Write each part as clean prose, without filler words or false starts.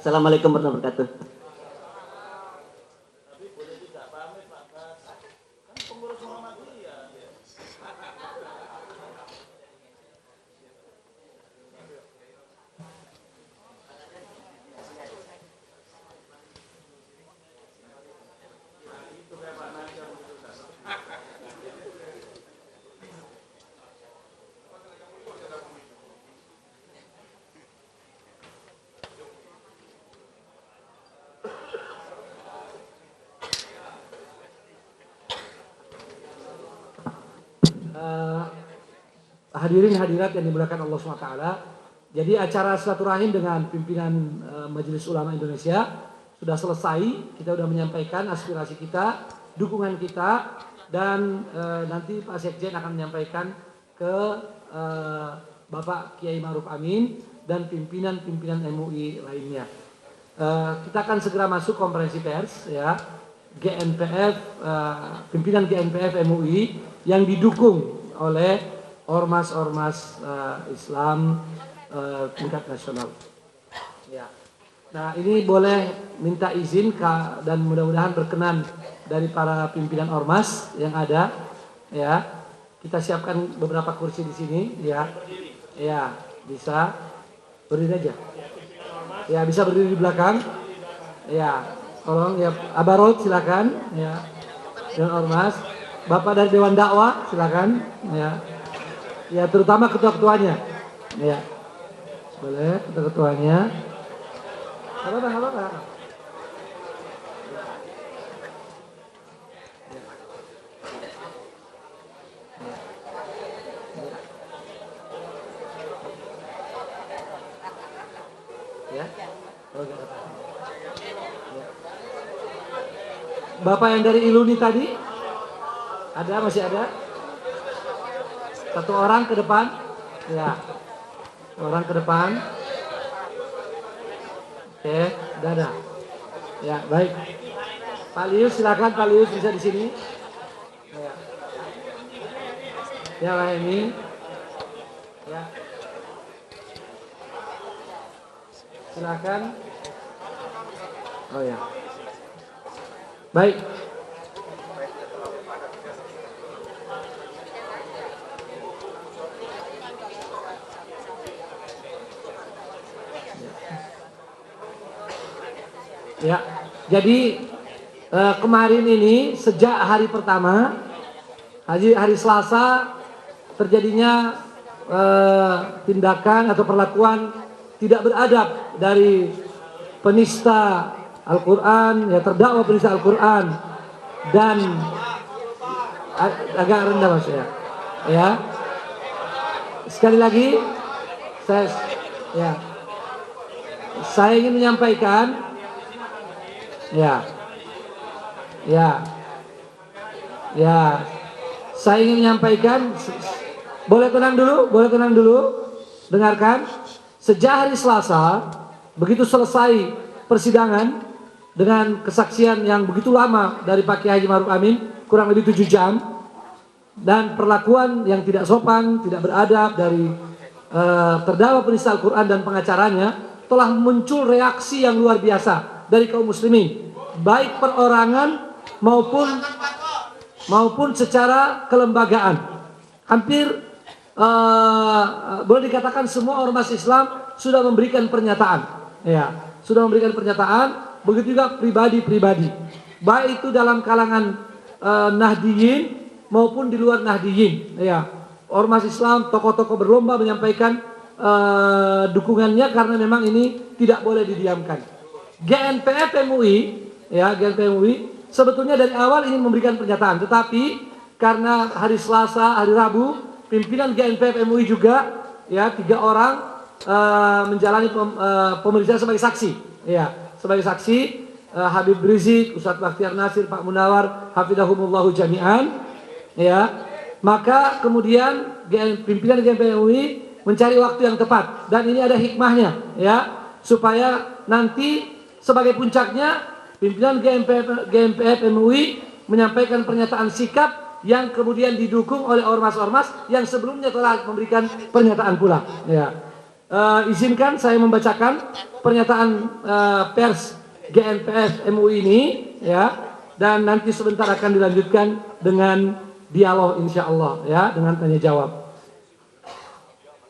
Assalamualaikum warahmatullahi wabarakatuh. Hadirin hadirat yang dimuliakan Allah SWT. Jadi acara silaturahim dengan pimpinan Majelis Ulama Indonesia sudah selesai. Kita sudah menyampaikan aspirasi kita, dukungan kita, dan nanti Pak Sekjen akan menyampaikan ke Bapak Kiai Ma'ruf Amin dan pimpinan-pimpinan MUI lainnya. Kita akan segera masuk konferensi pers, ya. GNPF, pimpinan GNPF MUI yang didukung oleh ormas-ormas Islam tingkat nasional. Ya. Nah, ini boleh minta izin dan mudah-mudahan berkenan dari para pimpinan ormas yang ada. Ya, kita siapkan beberapa kursi di sini. Ya, ya bisa berdiri aja. Ya, bisa berdiri di belakang. Ya, tolong ya, Abarot silakan. Ya, Dewan Ormas. Bapak dari Dewan Dakwah silakan. Ya. Ya, terutama ketua-ketuanya. Ya. Boleh, ketua-ketuanya. Apa? Ya. Bapak yang dari Iluni tadi? Ada, masih ada? Satu orang ke depan, ya. Orang ke depan. Oke, udah ada. Ya, baik. Pak Lius silakan, Pak Lius bisa di sini. Ya, ya Pak ini. Ya. Silakan. Oh ya. Baik. Ya, jadi kemarin ini sejak hari pertama, hari Selasa terjadinya tindakan atau perlakuan tidak beradab dari penista Al-Quran, ya terdakwa penista Al-Quran dan agak rendah maksudnya. Ya, sekali lagi saya ingin menyampaikan. Ya, saya ingin menyampaikan, boleh tenang dulu, dengarkan. Sejak hari Selasa, begitu selesai persidangan dengan kesaksian yang begitu lama dari Pak Kiai Haji Ma'ruf Amin, kurang lebih 7 jam, dan perlakuan yang tidak sopan, tidak beradab dari terdakwa penista Al-Quran dan pengacaranya, telah muncul reaksi yang luar biasa dari kaum muslimin, baik perorangan maupun secara kelembagaan. Hampir boleh dikatakan semua ormas Islam sudah memberikan pernyataan. Ya, sudah memberikan pernyataan. Begitu juga pribadi-pribadi, baik itu dalam kalangan Nahdiyin maupun di luar Nahdiyin. Ya, ormas Islam, tokoh-tokoh berlomba menyampaikan dukungannya karena memang ini tidak boleh didiamkan. GNPF MUI, ya GNPF MUI sebetulnya dari awal ingin memberikan pernyataan, tetapi karena hari Selasa, hari Rabu, pimpinan GNPF MUI juga, ya 3 orang menjalani pemeriksaan sebagai saksi, ya sebagai saksi Habib Rizik, Ustadz Bakhtiar Nasir, Pak Munawar, hafidhahumullahu jami'an, ya. Maka kemudian pimpinan GNPF MUI mencari waktu yang tepat, dan ini ada hikmahnya, ya, supaya nanti sebagai puncaknya pimpinan GNPF MUI menyampaikan pernyataan sikap yang kemudian didukung oleh ormas-ormas yang sebelumnya telah memberikan pernyataan pula. Ya. Izinkan saya membacakan pernyataan pers GNPF MUI ini, ya, dan nanti sebentar akan dilanjutkan dengan dialog insya Allah, ya, dengan tanya jawab.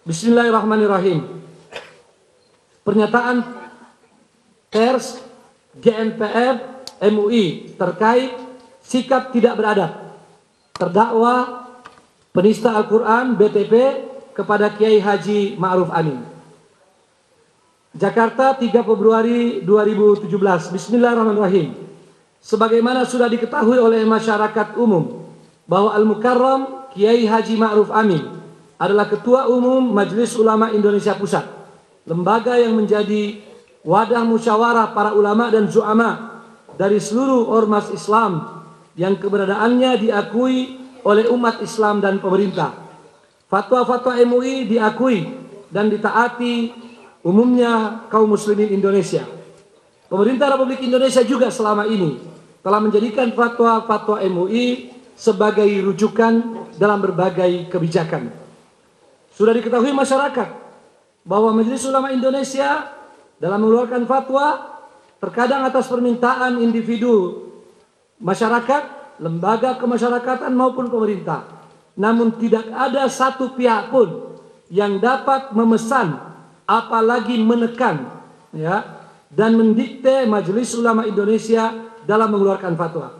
Bismillahirrahmanirrahim. Pernyataan pers GNPF MUI terkait sikap tidak beradab terdakwa penista Al-Quran BTP kepada Kiai Haji Ma'ruf Amin. Jakarta 3 Februari 2017. Bismillahirrahmanirrahim. Sebagaimana sudah diketahui oleh masyarakat umum bahwa Al-Mukarram Kiai Haji Ma'ruf Amin adalah Ketua Umum Majelis Ulama Indonesia Pusat, lembaga yang menjadi wadah musyawarah para ulama dan zu'ama dari seluruh ormas Islam yang keberadaannya diakui oleh umat Islam dan pemerintah. Fatwa-fatwa MUI diakui dan ditaati umumnya kaum muslimin Indonesia. Pemerintah Republik Indonesia juga selama ini telah menjadikan fatwa-fatwa MUI sebagai rujukan dalam berbagai kebijakan. Sudah diketahui masyarakat bahwa Majelis Ulama Indonesia dalam mengeluarkan fatwa terkadang atas permintaan individu masyarakat, lembaga kemasyarakatan maupun pemerintah. Namun tidak ada satu pihak pun yang dapat memesan apalagi menekan, ya, dan mendikte Majelis Ulama Indonesia dalam mengeluarkan fatwa.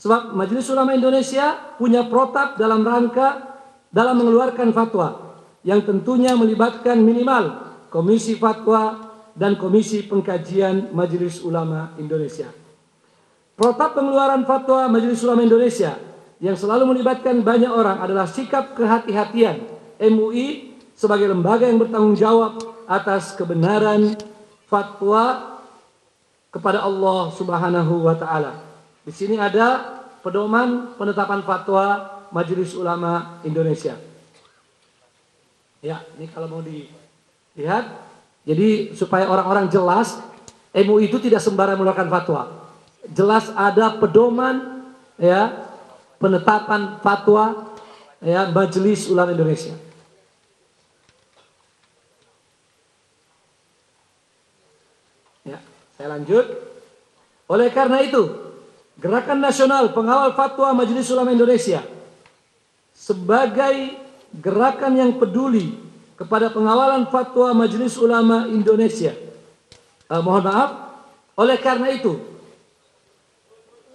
Sebab Majelis Ulama Indonesia punya protap dalam rangka dalam mengeluarkan fatwa yang tentunya melibatkan minimal Komisi Fatwa dan Komisi Pengkajian Majelis Ulama Indonesia. Protap pengeluaran fatwa Majelis Ulama Indonesia yang selalu melibatkan banyak orang adalah sikap kehati-hatian MUI sebagai lembaga yang bertanggung jawab atas kebenaran fatwa kepada Allah Subhanahu wa taala. Di sini ada pedoman penetapan fatwa Majelis Ulama Indonesia. Ya, ini kalau mau dilihat, jadi supaya orang-orang jelas, MUI itu tidak sembarang mengeluarkan fatwa. Jelas ada pedoman, ya, penetapan fatwa, ya, Majelis Ulama Indonesia. Ya, saya lanjut. Oleh karena itu, Gerakan Nasional Pengawal Fatwa Majelis Ulama Indonesia sebagai gerakan yang peduli kepada pengawalan fatwa Majelis Ulama Indonesia, oleh karena itu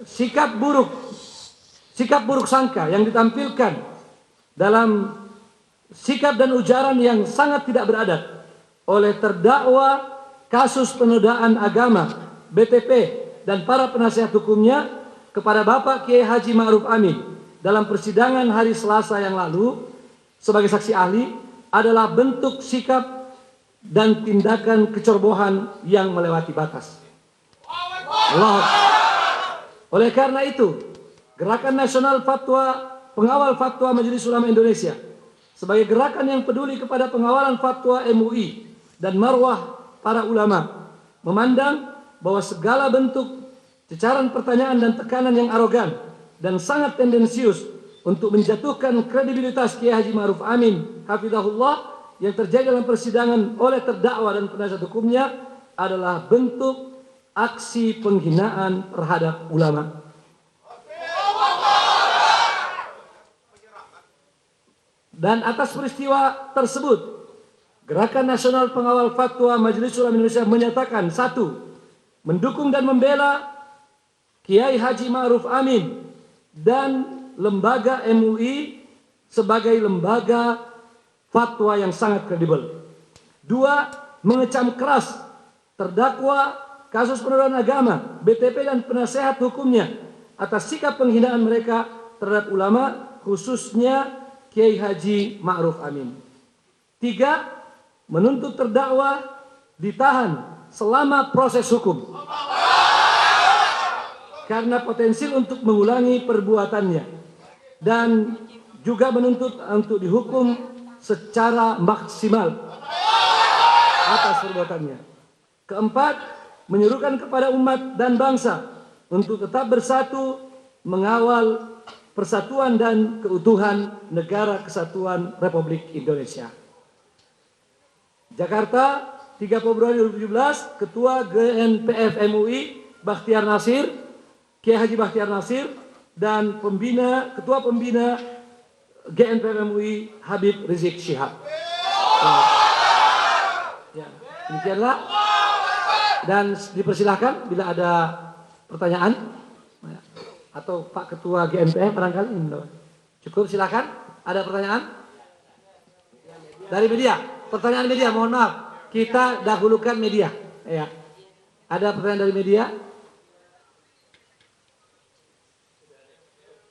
sikap buruk sangka yang ditampilkan dalam sikap dan ujaran yang sangat tidak beradab oleh terdakwa kasus penodaan agama BTP dan para penasihat hukumnya kepada Bapak Kiai Haji Ma'ruf Amin dalam persidangan hari Selasa yang lalu sebagai saksi ahli adalah bentuk sikap dan tindakan kecerobohan yang melewati batas. Allah. Oleh karena itu, Gerakan Nasional Pengawal Fatwa Majelis Ulama Indonesia sebagai gerakan yang peduli kepada pengawalan fatwa MUI dan marwah para ulama memandang bahwa segala bentuk cecaran pertanyaan dan tekanan yang arogan dan sangat tendensius untuk menjatuhkan kredibilitas Kiai Haji Ma'ruf Amin hafizahullah yang terjadi dalam persidangan oleh terdakwa dan penasihat hukumnya adalah bentuk aksi penghinaan terhadap ulama. Dan atas peristiwa tersebut, Gerakan Nasional Pengawal Fatwa Majelis Ulama Indonesia menyatakan: 1. Mendukung dan membela Kiai Haji Ma'ruf Amin dan lembaga MUI sebagai lembaga fatwa yang sangat kredibel. 2. Mengecam keras terdakwa kasus penodaan agama BTP dan penasehat hukumnya atas sikap penghinaan mereka terhadap ulama, khususnya Kiai Haji Ma'ruf Amin. 3. Menuntut terdakwa ditahan selama proses hukum karena potensi untuk mengulangi perbuatannya, dan juga menuntut untuk dihukum secara maksimal atas perbuatannya. 4. Menyerukan kepada umat dan bangsa untuk tetap bersatu mengawal persatuan dan keutuhan Negara Kesatuan Republik Indonesia. Jakarta 3 Februari 2017, Ketua GNPF MUI Bakhtiar Nasir, Kiai Haji Bakhtiar Nasir, dan Ketua Pembina GNPF MUI Habib Rizik Syihab. Ya, demikianlah. Dan dipersilahkan bila ada pertanyaan atau Pak Ketua GNPF barangkali cukup, silakan. Ada pertanyaan dari media? Pertanyaan media, mohon maaf, kita dahulukan media. Ya, ada pertanyaan dari media?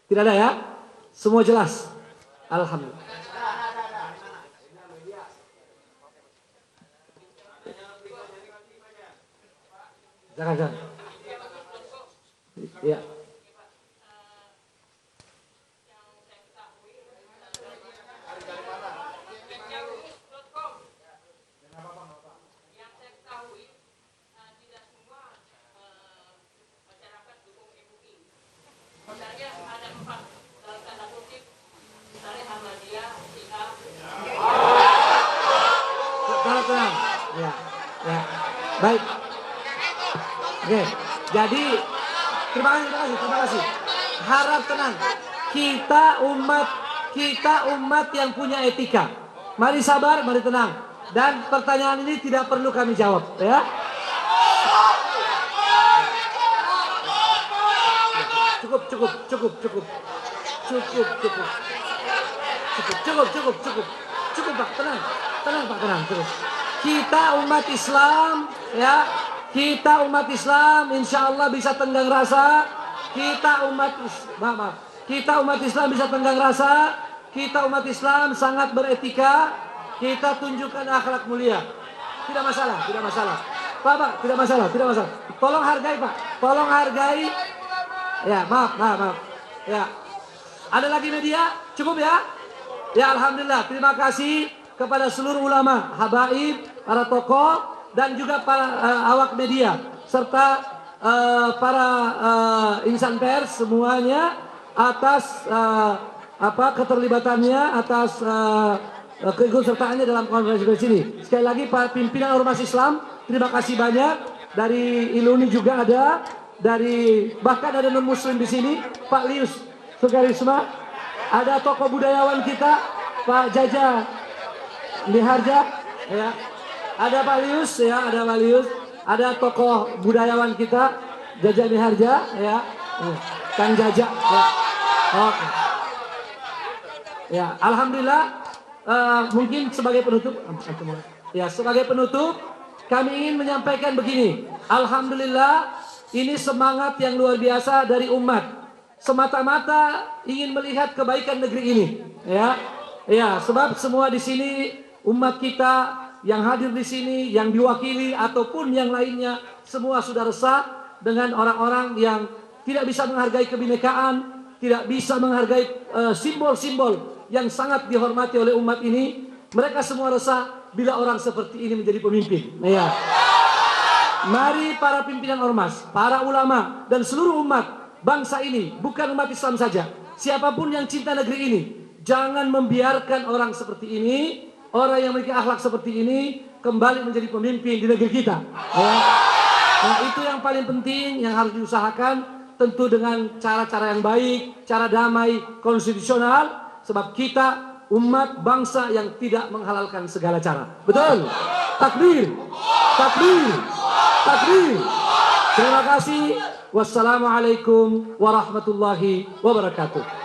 Tidak ada ya? Semua jelas. Alhamdulillah. Jangan. Ya. Ya. Baik. Oke. Jadi terima kasih. Harap tenang. Kita umat yang punya etika. Mari sabar, mari tenang. Dan pertanyaan ini tidak perlu kami jawab, ya. Cukup, Pak, tenang Pak, tenang. Kita umat Islam, ya, kita umat Islam, insya Allah bisa tenggang rasa. Kita umat Islam bisa tenggang rasa. Kita umat Islam sangat beretika. Kita tunjukkan akhlak mulia. Tidak masalah. Pak, tidak masalah. Tolong hargai, Pak. Tolong hargai. Ya, maaf. Ya, ada lagi media? Cukup ya? Ya, alhamdulillah. Terima kasih kepada seluruh ulama, habaib, para tokoh, dan juga para awak media, serta para insan pers semuanya atas keterlibatannya, atas keikutsertaannya dalam konferensi pers ini. Sekali lagi, para pimpinan Ormas Islam, terima kasih banyak. Dari Iluni juga ada, bahkan ada non Muslim di sini, Pak Lius Sukarisma, ada tokoh budayawan kita, Pak Jaja Miharja, ya, ada Pak Lius, ya, ada tokoh budayawan kita, Jaja Miharja, ya, Kang Jaja, ya. Oke. Ya, alhamdulillah. Mungkin sebagai penutup, kami ingin menyampaikan begini. Alhamdulillah, ini semangat yang luar biasa dari umat. Semata-mata ingin melihat kebaikan negeri ini, ya. Ya, sebab semua di sini umat kita yang hadir di sini, yang diwakili ataupun yang lainnya, semua sudah resah dengan orang-orang yang tidak bisa menghargai kebinekaan, tidak bisa menghargai simbol-simbol yang sangat dihormati oleh umat ini. Mereka semua resah bila orang seperti ini menjadi pemimpin. Ya. Mari para pimpinan ormas, para ulama, dan seluruh umat bangsa ini, bukan umat Islam saja, siapapun yang cinta negeri ini, jangan membiarkan orang seperti ini, orang yang memiliki akhlak seperti ini kembali menjadi pemimpin di negeri kita. Ya. Nah, itu yang paling penting yang harus diusahakan, tentu dengan cara-cara yang baik, cara damai, konstitusional, sebab kita umat bangsa yang tidak menghalalkan segala cara. Betul? Takbir. Terima kasih. Wassalamualaikum warahmatullahi wabarakatuh.